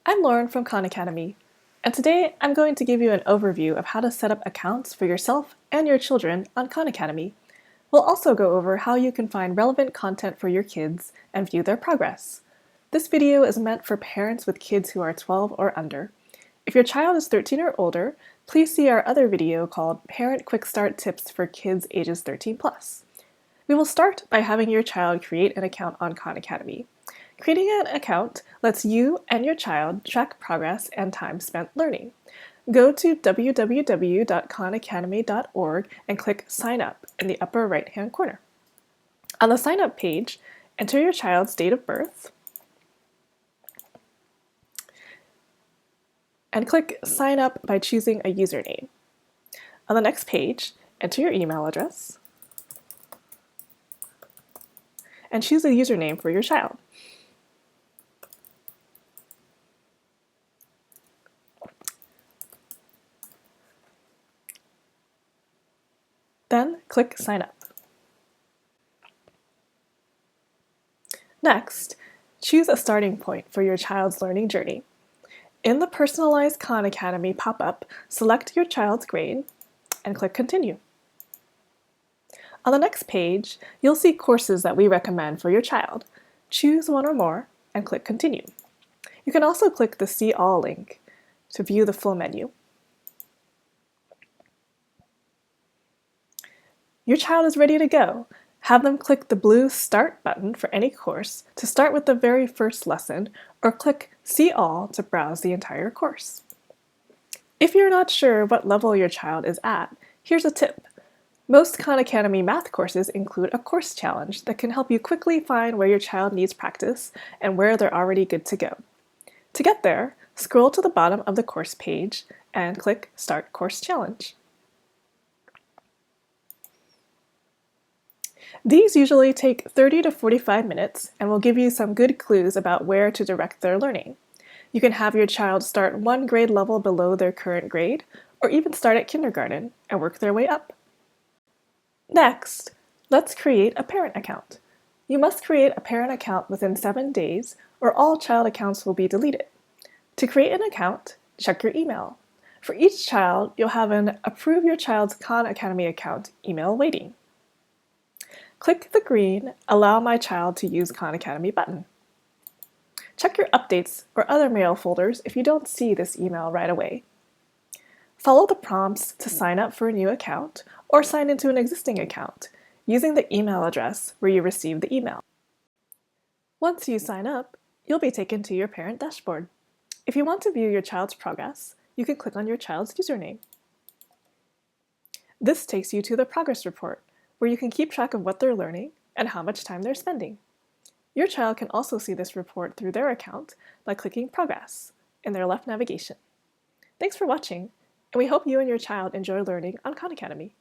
I'm Lauren from Khan Academy, and today I'm going to give you an overview of how to set up accounts for yourself and your children on Khan Academy. We'll also go over how you can find relevant content for your kids and view their progress. This video is meant for parents with kids who are 12 or under. If your child is 13 or older, please see our other video called Parent Quick Start Tips for Kids Ages 13 plus. We will start by having your child create an account on Khan Academy. Creating an account lets you and your child track progress and time spent learning. Go to www.khanacademy.org and click Sign Up in the upper right-hand corner. On the Sign Up page, enter your child's date of birth and click Sign Up by choosing a username. On the next page, enter your email address and choose a username for your child. Then click Sign Up. Next, choose a starting point for your child's learning journey. In the Personalized Khan Academy pop-up, select your child's grade and click Continue. On the next page, you'll see courses that we recommend for your child. Choose one or more and click Continue. You can also click the See All link to view the full menu. Your child is ready to go. Have them click the blue Start button for any course to start with the very first lesson, or click See All to browse the entire course. If you're not sure what level your child is at, here's a tip. Most Khan Academy math courses include a course challenge that can help you quickly find where your child needs practice and where they're already good to go. To get there, scroll to the bottom of the course page and click Start Course Challenge. These usually take 30 to 45 minutes and will give you some good clues about where to direct their learning. You can have your child start one grade level below their current grade, or even start at kindergarten and work their way up. Next, let's create a parent account. You must create a parent account within 7 days, or all child accounts will be deleted. To create an account, check your email. For each child, you'll have an Approve Your Child's Khan Academy account email waiting. Click the green Allow My Child to Use Khan Academy button. Check your updates or other mail folders if you don't see this email right away. Follow the prompts to sign up for a new account or sign into an existing account using the email address where you received the email. Once you sign up, you'll be taken to your parent dashboard. If you want to view your child's progress, you can click on your child's username. This takes you to the progress report, where you can keep track of what they're learning and how much time they're spending. Your child can also see this report through their account by clicking Progress in their left navigation. Thanks for watching, and we hope you and your child enjoy learning on Khan Academy.